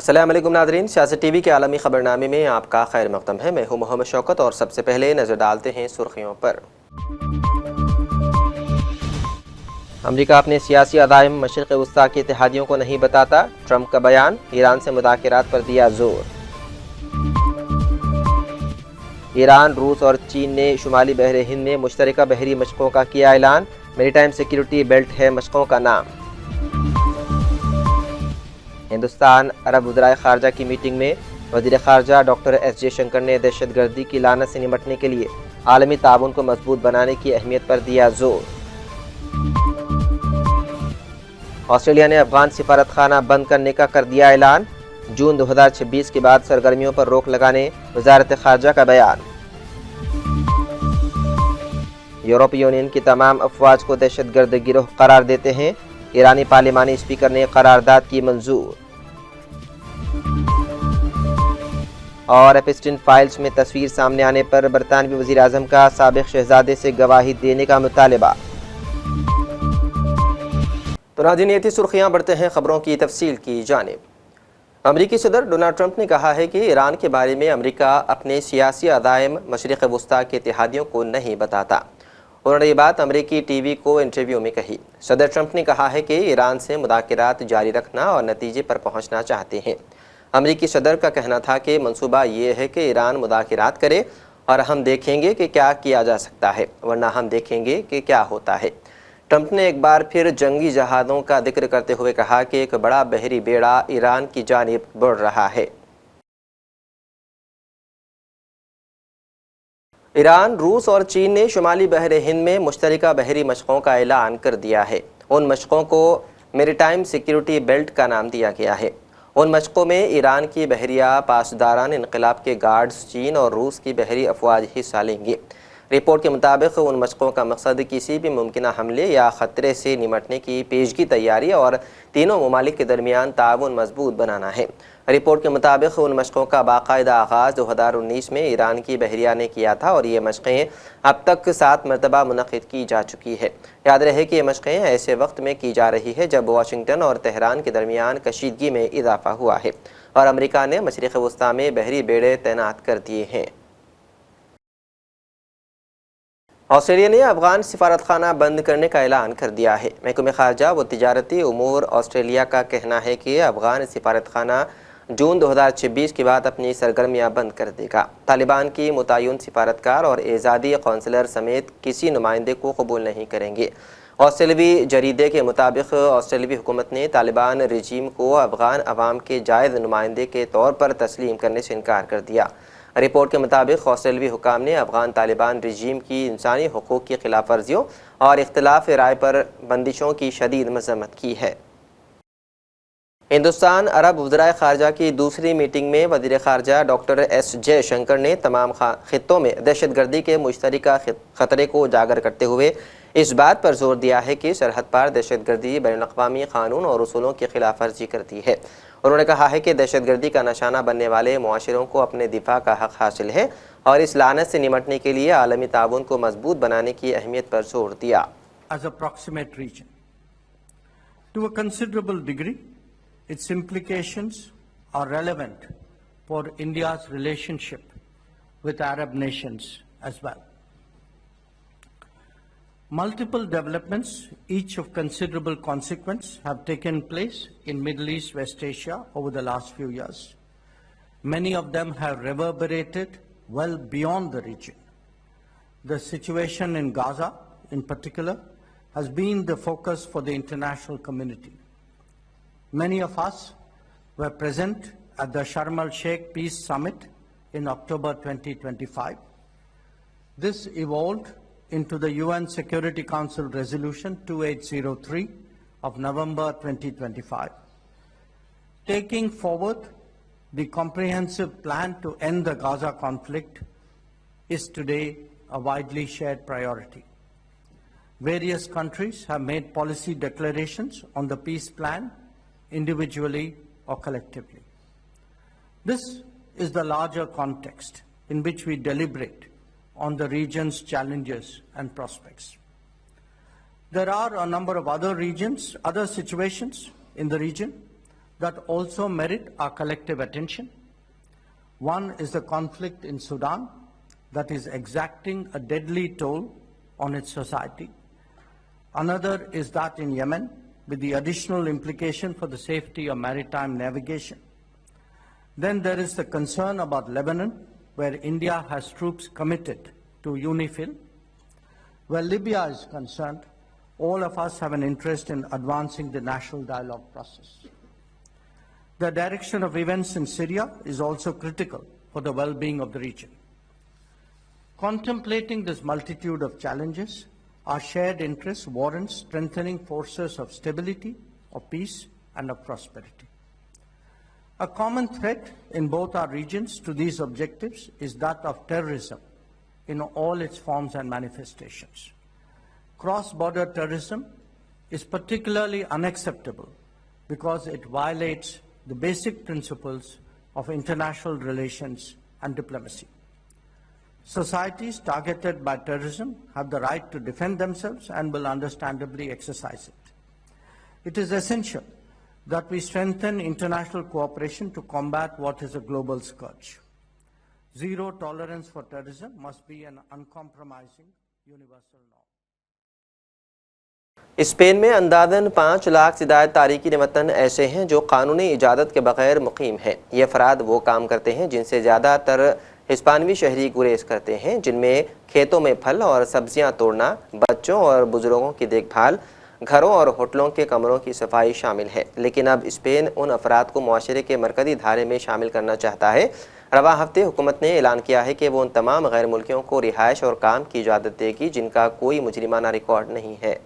अस्सलाम वालेकुम नाज़रीन, सियासत टीवी के आलमी खबरनामे में आपका खैर मक़दम है। मैं हूं मोहम्मद शौकत और सबसे पहले नज़र डालते हैं सुर्खियों पर। अमेरिका अपने सियासी अज़ाइम मशरिक़ वस्ता के इत्तेहादियों को नहीं बताता, ट्रंप का बयान। ईरान से मुज़ाकरात पर दिया जोर। ईरान, रूस और चीन ने शुमाली बहर हिंद में मुश्तरका बहरी मशक़ों का किया ऐलान। मैरीटाइम सिक्योरिटी बेल्ट है मशक़ों का नाम। हिंदुस्तान अरब वज़राए ख़ारजा की मीटिंग में वज़ीर ख़ारजा डॉक्टर एस जयशंकर ने दहशतगर्दी की लानत से निपटने के लिए आलमी ताउन को मजबूत बनाने की अहमियत पर दिया जोर। ऑस्ट्रेलिया ने अफगान सिफारत खाना बंद करने का कर दिया ऐलान। जून 2026 के बाद सरगर्मियों पर रोक लगाने वज़ारत ख़ारजा का बयान। यूरोपीय यूनियन की तमाम अफवाज को दहशतगर्द गिरोह करार देते हैं। ईरानी पार्लिमानी स्पीकर ने करारदाद की मंजूर। और एपिस्टिन फाइल्स में तस्वीर सामने आने पर बरतानवी वज़ीर आज़म का साबिक़ शहजादे से गवाही देने का मुतालबा। तो नाज़रीन, ये थी सुर्खियाँ। बढ़ते हैं खबरों की तफसील की जानिब। अमरीकी सदर डोनाल्ड ट्रंप ने कहा है कि ईरान के बारे में अमरीका अपने सियासी अज़ाइम मशरिक़ वस्ता के इत्तेहादियों को नहीं बताता। उन्होंने ये बात अमरीकी टीवी को इंटरव्यू में कही। सदर ट्रंप ने कहा है कि ईरान से मुज़ाकरात जारी रखना और नतीजे पर पहुंचना चाहते हैं। अमरीकी सदर का कहना था कि मंसूबा ये है कि ईरान मुज़ाकरात करे और हम देखेंगे कि क्या किया जा सकता है, वरना हम देखेंगे कि क्या होता है। ट्रंप ने एक बार फिर जंगी जहाज़ों का जिक्र करते हुए कहा कि एक बड़ा बहरी बेड़ा ईरान की जानिब बढ़ रहा है। ईरान, रूस और चीन ने शुमाली बहर हिंद में मुश्तरका बहरी मशक़ों का ऐलान कर दिया है। उन मशक़ों को मैरीटाइम सिक्योरिटी बेल्ट का नाम दिया गया है। उन मशक़ों में ईरान की बहरिया पासदारान इनक़लाब के गार्ड्स, चीन और रूस की बहरी अफवाज हिस्सा लेंगी। रिपोर्ट के मुताबिक उन मशक़ों का मकसद किसी भी मुमकिन हमले या ख़तरे से निपटने की पेशगी तैयारी और तीनों ममालिक के दरमियान ताउन मजबूत बनाना है। रिपोर्ट के मुताबिक उन मशक़ों का बाकायदा आगाज़ 2019 में ईरान की बहरिया ने किया था और ये मशक़ें अब तक 7 मरतबा मुनक़िद की जा चुकी है। याद रहे कि ये मशक़ें ऐसे वक्त में की जा रही है जब वाशिंगटन और तेहरान के दरमियान कशीदगी में इजाफ़ा हुआ है और अमरीका ने मशरिक़ वस्ता में बहरी बेड़े तैनात कर दिए हैं। ऑस्ट्रेलिया ने अफगान सिफारत खाना बंद करने का ऐलान कर दिया है। महकमे ख़ारजा व तिजारती उमूर ऑस्ट्रेलिया का कहना है कि अफगान सिफारत खाना जून 2026 के बाद अपनी सरगर्मियाँ बंद कर देगा। तालिबान की मुतय्यन सिफारतकार और एजादी कौंसलर समेत किसी नुमाइंदे को कबूल नहीं करेंगे। ऑस्ट्रेलवी जरीदे के मुताबिक ऑस्ट्रेलवी हुकूमत ने तालिबान रजीम को अफगान अवाम के जायज़ नुमाइंदे के तौर पर तस्लीम करने से इनकार कर दिया। रिपोर्ट के मुताबिक ऑस्ट्रेलवी हुकाम ने अफगान तालिबान रजीम की इंसानी हुकूक़ की खिलाफ वर्जियों और इख्तिलाफ राय पर बंदिशों की शदीद मज़म्मत की है। हिंदुस्तान अरब वज़राए ख़ारजा की दूसरी मीटिंग में वज़ीर ख़ारजा डॉक्टर एस जयशंकर ने तमाम ख़ित्तों में दहशतगर्दी के मुश्तरका ख़तरे को उजागर करते हुए इस बात पर जोर दिया है कि सरहद पार दहशतगर्दी बैनुल-अक़वामी क़ानून और उसूलों की खिलाफ वर्जी करती है। उन्होंने कहा है कि दहशतगर्दी का निशाना बनने वाले मुआशरों को अपने दिफा का हक़ हासिल है और इस लानत से निपटने के लिए आलमी ताउन को मजबूत बनाने की अहमियत पर जोर दिया। Its implications are relevant for India's relationship with Arab nations as well. Multiple developments, each of considerable consequence, have taken place in Middle East, West Asia over the last few years. Many of them have reverberated well beyond the region. The situation in Gaza, in particular, has been the focus for the international community. Many of us were present at the Sharm el-Sheikh Peace Summit in October 2025. This evolved into the UN Security Council Resolution 2803 of November 2025, taking forward the comprehensive plan to end the Gaza conflict is today a widely shared priority. Various countries have made policy declarations on the peace plan individually or collectively. This is the larger context in which we deliberate on the region's challenges and prospects. There are a number of other situations in the region that also merit our collective attention. One is the conflict in Sudan that is exacting a deadly toll on its society. Another is that in Yemen, with the additional implication for the safety of maritime navigation. Then there is the concern about Lebanon, where India has troops committed to UNIFIL. Where Libya is concerned, all of us have an interest in advancing the national dialogue process. The direction of events in Syria is also critical for the well-being of the region. Contemplating this multitude of challenges, our shared interests warrant strengthening forces of stability, of peace, and of prosperity. A common threat in both our regions to these objectives is that of terrorism in all its forms and manifestations. Cross-border terrorism is particularly unacceptable because it violates the basic principles of international relations and diplomacy. Societies targeted by terrorism have the right to defend themselves and will understandably exercise it. It is essential that we strengthen international cooperation to combat what is a global scourge. Zero tolerance for terrorism must be an uncompromising universal norm. Spain में अंदाज़न 5 लाख ज़ायद तारिकीन वतन ऐसे हैं जो कानूनी इजाज़त के बगैर मुकीम हैं। ये अफराद वो काम करते हैं जिनसे ज़्यादातर हिस्पानवी शहरी गुरेज करते हैं, जिनमें खेतों में फल और सब्जियां तोड़ना, बच्चों और बुजुर्गों की देखभाल, घरों और होटलों के कमरों की सफाई शामिल है। लेकिन अब स्पेन उन अफराद को मुआशरे के मरकज़ी धारे में शामिल करना चाहता है। रवा हफ्ते हुकूमत ने ऐलान किया है कि वो उन तमाम गैर मुल्कियों को रिहाइश और काम की इजाज़त देगी जिनका कोई मुजरिमाना रिकॉर्ड नहीं है।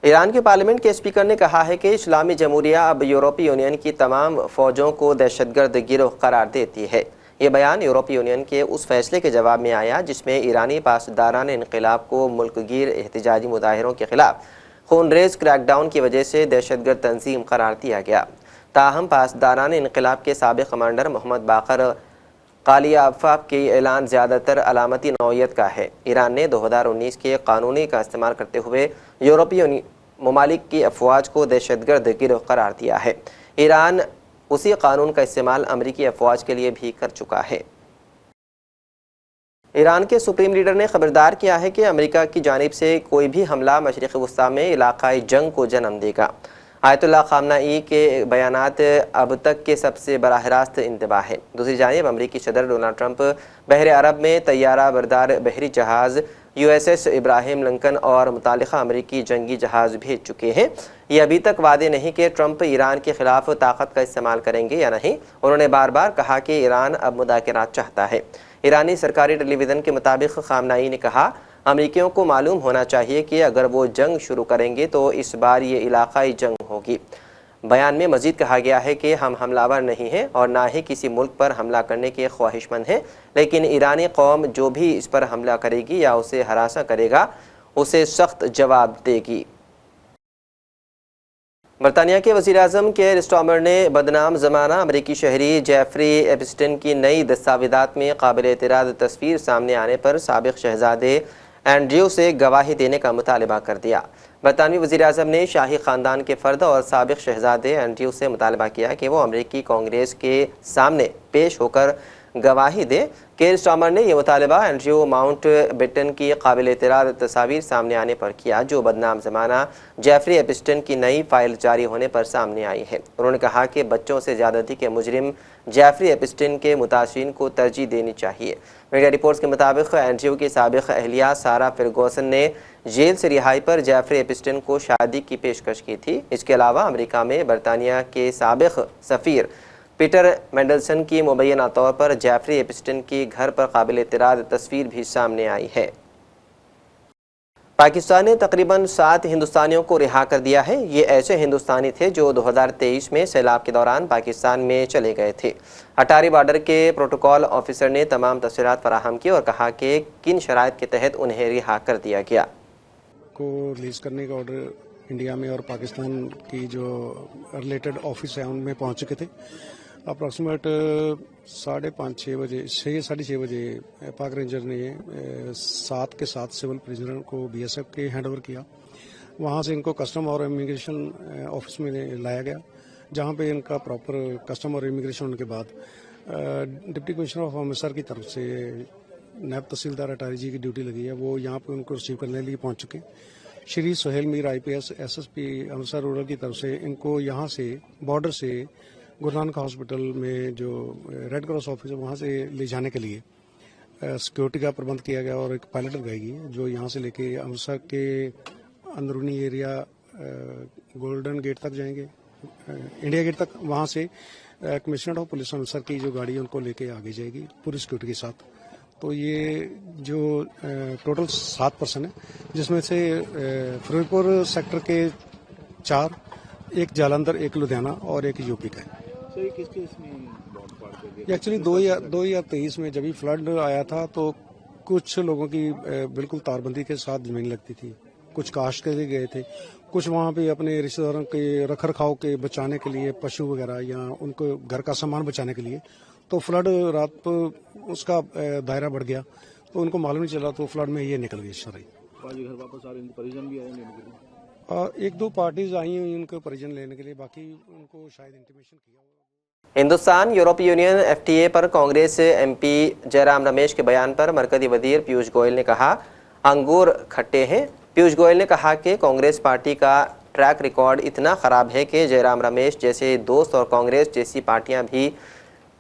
ईरान के पार्लियामेंट के स्पीकर ने कहा है कि इस्लामी जमहूरिया अब यूरोपीय यूनियन की तमाम फ़ौजों को दहशतगर्द गिरोह करार देती है। ये बयान यूरोपीय यूनियन के उस फैसले के जवाब में आया जिसमें ईरानी पासदारान इनक़िलाब को मुल्कगीर एहतजाजी मुजाहिरों के खिलाफ खूनरेज़ क्रैकडाउन की वजह से दहशतगर्द तंजीम करार दिया गया। ताहम पासदारान इनक़िलाब के साबिक़ कमांडर मोहम्मद बाकर कालियाफ़ाब की ऐलान ज़्यादातर अलामती नौइयत का है। ईरान ने 2019 के कानूनी का इस्तेमाल करते हुए यूरोपीय ममालिक की अफवाज को दहशतगर्द गिरोह करार दिया है। ईरान उसी कानून का इस्तेमाल अमरीकी अफवाज के लिए भी कर चुका है। ईरान के सुप्रीम लीडर ने खबरदार किया है कि अमेरिका की जानिब से कोई भी हमला मशरिक़ वस्ता में इलाक़ाई जंग को जन्म देगा। आयतुल्लाह ख़ामनाई के बयानात अब तक के सबसे बराह रास्त इंतबाह है। दूसरी जानिब अमरीकी सदर डोनाल्ड ट्रंप बहर अरब में तैयारा बरदार बहरी जहाज़ USS इब्राहिम लिंकन और मुतालिका अमरीकी जंगी जहाज़ भेज चुके हैं। ये अभी तक वादे नहीं कि ट्रंप ईरान के खिलाफ ताकत का इस्तेमाल करेंगे या नहीं। उन्होंने बार बार कहा कि ईरान अब मुदाकरात चाहता है। ईरानी सरकारी टेलीविज़न के मुताबिक ख़ामनाई ने कहा, अमरीकियों को मालूम होना चाहिए कि अगर वो जंग शुरू करेंगे तो इस बार ये इलाक़ाई जंग होगी। बयान में मज़ीद कहा गया है कि हम हमलावर नहीं हैं और ना ही किसी मुल्क पर हमला करने के ख्वाहिशमंद हैं, लेकिन ईरानी कौम जो भी इस पर हमला करेगी या उसे हरासा करेगा उसे सख्त जवाब देगी। बरतानिया के वज़ीर-ए-आज़म केयर स्टार्मर ने बदनाम ज़माना अमरीकी शहरी जेफरी एप्स्टीन की नई दस्तावेज़ात में काबिल-ए-एतराज़ तस्वीर सामने आने पर साबिक़ शहज़ादे एंड्रयू से गवाही देने का मुतालबा कर दिया। बरतानवी वज़ीर-ए-आज़म ने शाही ख़ानदान के फ़र्द और साबिक़ शहज़ादे एंड्रयू से मुतालबा किया कि वो अमरीकी कांग्रेस के सामने पेश होकर गवाही दे। केयर स्टार्मर ने यह मुतालबा एंड्रयू माउंट बेटन की काबिल-ए-एतराज़ तस्वीर सामने आने पर किया, जो बदनाम ज़माना जेफरी एप्स्टीन की नई फाइल जारी होने पर सामने आई है। उन्होंने कहा कि बच्चों से ज़्यादती के मुजरिम जेफरी एप्स्टीन के मुतासिरीन को तरजीह देनी चाहिए। मीडिया रिपोर्ट्स के मुताबिक एंड्रयू की साबिक़ अहलिया सारा फर्गूसन ने जेल से रिहाई पर जेफरी एप्स्टीन को शादी की पेशकश की थी। इसके अलावा अमेरिका में बरतानिया के साबिक़ सफ़ीर पीटर मेंडलसन की मुबैना तौर पर जेफरी एप्स्टीन की घर पर काबिल-ए-एतराज़ तस्वीर भी सामने आई है। पाकिस्तान ने तकरीबन 7 हिंदुस्तानियों को रिहा कर दिया है। ये ऐसे हिंदुस्तानी थे जो 2023 में सैलाब के दौरान पाकिस्तान में चले गए थे। अटारी बॉर्डर के प्रोटोकॉल ऑफिसर ने तमाम तफसीलात फराहम की और कहा कि किन शराइत के तहत उन्हें रिहा कर दिया गया। को रिलीज़ करने का ऑर्डर इंडिया में और पाकिस्तान की जो रिलेटेड ऑफिस है उनमें पहुंच चुके थे। अप्रॉक्सीमेट 5:30-6 बजे 6-6:30 बजे पाक रेंजर ने 7 के 7 सिविल प्रिजनर को BSF के हैंड ओवर किया, वहाँ से इनको कस्टम और इमिग्रेशन ऑफिस में लाया गया, जहाँ पे इनका प्रॉपर कस्टम और इमिग्रेशन होने के बाद डिप्टी कमिश्नर ऑफ अमृतसर की तरफ से नायब तहसीलदार अटारी जी की ड्यूटी लगी है, वो यहाँ पे उनको रिसीव करने के लिए पहुँच चुके हैं। Shri Sohail Mir IPS SSP Amritsar rural की तरफ से इनको यहाँ से बॉर्डर से गुरु नानक हॉस्पिटल में जो रेड क्रॉस ऑफिस है वहाँ से ले जाने के लिए सिक्योरिटी का प्रबंध किया गया और एक पायलट लगाई जो यहाँ से लेके अमृतसर के अंदरूनी एरिया गोल्डन गेट तक जाएंगे, इंडिया गेट तक। वहाँ से कमिश्नर ऑफ पुलिस अमृतसर की जो गाड़ी है उनको लेके आगे जाएगी पूरी सिक्योरिटी के साथ। तो ये जो टोटल 7 पर्सन है, जिसमें से फिरोजपुर सेक्टर के 4, एक जालंधर, एक लुधियाना और एक यूपी का है। एक्चुअली 2023 में जब भी फ्लड आया था तो कुछ लोगों की बिल्कुल तारबंदी के साथ जमीन लगती थी, कुछ काश्त के लिए गए थे, कुछ वहाँ पे अपने रिश्तेदारों के रख रखाव के बचाने के लिए पशु वगैरह या उनको घर का सामान बचाने के लिए, तो फ्लड रात को उसका दायरा बढ़ गया तो उनको मालूम नहीं चला, तो फ्लड में ये निकल गई सारी। घर वापस आ रहे हैं, परिजन भी आए लेने के लिए? 1-2 पार्टीज आई हुई उनको परिजन लेने के लिए, बाकी उनको शायद इंटीमेशन किया। हिंदुस्तान यूरोपीय यूनियन FTA पर कांग्रेस MP जयराम रमेश के बयान पर मरकजी वजीर पीयूष गोयल ने कहा अंगूर खट्टे हैं। पीयूष गोयल ने कहा कि कांग्रेस पार्टी का ट्रैक रिकॉर्ड इतना ख़राब है कि जयराम रमेश जैसे दोस्त और कांग्रेस जैसी पार्टियां भी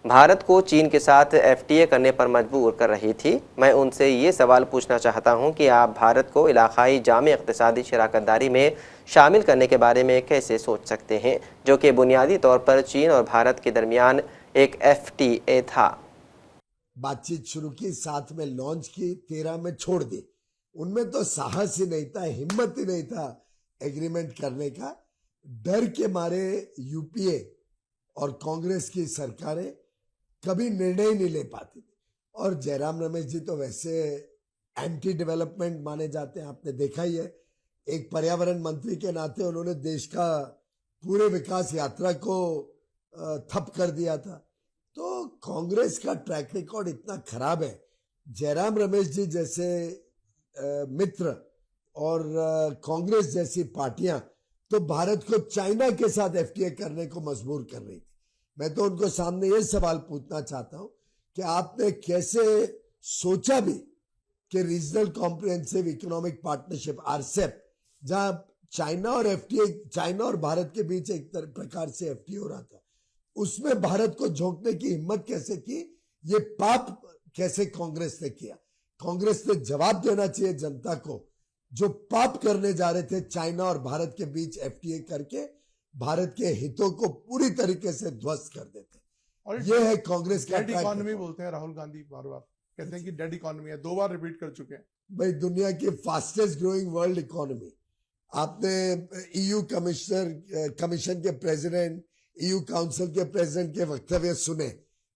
भारत को चीन के साथ FTA करने पर मजबूर कर रही थी। मैं उनसे ये सवाल पूछना चाहता हूं कि आप भारत को इलाकाई जामे इक़्तिसादी शराकतदारी में शामिल करने के बारे में कैसे सोच सकते हैं, जो कि बुनियादी तौर पर चीन और भारत के दरमियान एक FTA था। बातचीत शुरू की, साथ में लॉन्च की, 13 में छोड़ दी। उनमें तो साहस ही नहीं था, हिम्मत ही नहीं था एग्रीमेंट करने का। डर के मारे UPA और कांग्रेस की सरकारें कभी निर्णय नहीं ले पाती थी। और जयराम रमेश जी तो वैसे एंटी डेवलपमेंट माने जाते हैं, आपने देखा ही है। एक पर्यावरण मंत्री के नाते उन्होंने देश का पूरे विकास यात्रा को ठप कर दिया था। तो कांग्रेस का ट्रैक रिकॉर्ड इतना खराब है। जयराम रमेश जी जैसे मित्र और कांग्रेस जैसी पार्टियां तो भारत को चाइना के साथ FTA करने को मजबूर कर रही थी। मैं तो उनको सामने ये सवाल पूछना चाहता हूं कि आपने कैसे सोचा भी कि regional comprehensive economic partnership RCEP, जहां चाइना और भारत के बीच एक प्रकार से FTA हो रहा था, उसमें भारत को झोंकने की हिम्मत कैसे की? ये पाप कैसे कांग्रेस ने किया? कांग्रेस ने जवाब देना चाहिए जनता को, जो पाप करने जा रहे थे चाइना और भारत के बीच FTA करके भारत के हितों को पूरी तरीके से ध्वस्त कर देते। और ये है कांग्रेस का डेड इकोनॉमी बोलते हैं राहुल गांधी, बार बार कहते हैं कि डेड इकोनॉमी है, 2 बार रिपीट कर चुके हैं। भाई, दुनिया की फास्टेस्ट ग्रोइंग वर्ल्ड इकोनॉमी। आपने EU कमीशन के प्रेसिडेंट, EU काउंसिल के प्रेसिडेंट के वक्तव्य सुने,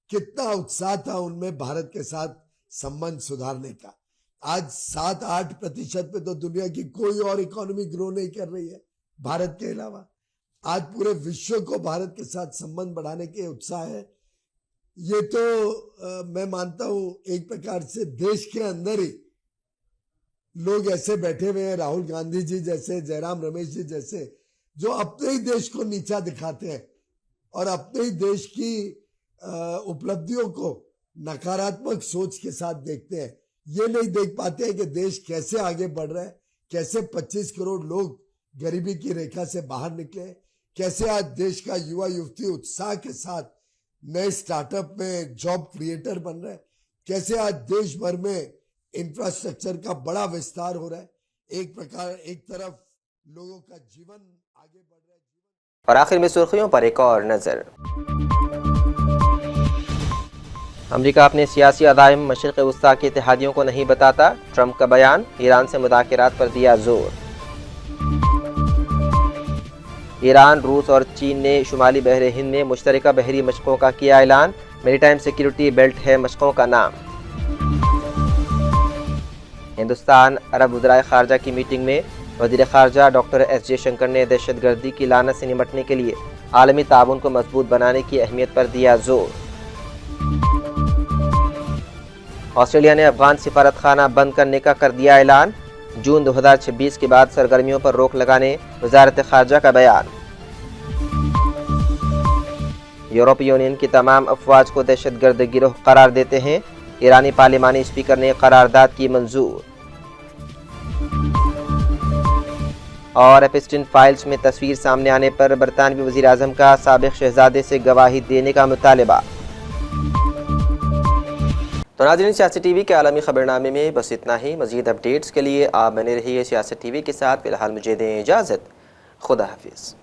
कितना उत्साह था उनमें भारत के साथ संबंध सुधारने का। आज 7-8% पे तो दुनिया की कोई और इकोनॉमी ग्रो नहीं कर रही है भारत के अलावा। आज पूरे विश्व को भारत के साथ संबंध बढ़ाने के उत्साह है। ये तो मैं मानता हूं एक प्रकार से देश के अंदर ही लोग ऐसे बैठे हुए हैं, राहुल गांधी जी जैसे, जयराम रमेश जी जैसे, जो अपने ही देश को नीचा दिखाते हैं और अपने ही देश की उपलब्धियों को नकारात्मक सोच के साथ देखते हैं। ये नहीं देख पाते हैं कि देश कैसे आगे बढ़ रहा है, कैसे 25 करोड़ लोग गरीबी की रेखा से बाहर निकले, कैसे आज देश का युवा युवती उत्साह के साथ नए स्टार्टअप में जॉब क्रिएटर बन रहे हैं, कैसे आज देश भर में इंफ्रास्ट्रक्चर का बड़ा विस्तार हो रहा है। एक तरफ लोगों का जीवन आगे बढ़ रहा है। और आखिर में सुर्खियों पर एक और नजर। अमेरिका अपने सियासी अज़ाइम मशरिक़ वस्ता के इत्तेहादियों को नहीं बताता, ट्रंप का बयान। ईरान से मुज़ाकरात पर दिया जोर। ईरान, रूस और चीन ने शुमाली बहरे हिंद में मुश्तरका बहरी मशक़ों का किया ऐलान। मैरीटाइम सिक्योरिटी बेल्ट है मशक़ों का नाम। हिंदुस्तान अरब वज़राए ख़ारजा की मीटिंग में वज़ीर ख़ारजा डॉक्टर S जयशंकर ने दहशतगर्दी की लानत से निपटने के लिए आलमी ताउन को मजबूत बनाने की अहमियत पर दिया जोर। ऑस्ट्रेलिया ने अफगान सिफारतखाना बंद करने का कर दिया ऐलान। जून 2026 के बाद सरगर्मियों पर रोक लगाने वजारत खारजा का बयान। यूरोपीय यूनियन की तमाम अफवाज को दहशतगर्द गिरोह करार देते हैं। ईरानी पार्लिमानी स्पीकर ने करारदाद की मंजूर। और एपिस्टिन फाइल्स में तस्वीर सामने आने पर बरतानवी वज़ीर आज़म का साबिक़ शहजादे से गवाही देने का मुतालबा। तो नाज़रीन, सियासत टीवी के आलमी खबरनामे में बस इतना ही। मज़ीद अपडेट्स के लिए आप बने रहिए सियासत टीवी के साथ। फ़िलहाल मुझे दें इजाज़त। खुदा हाफिज़।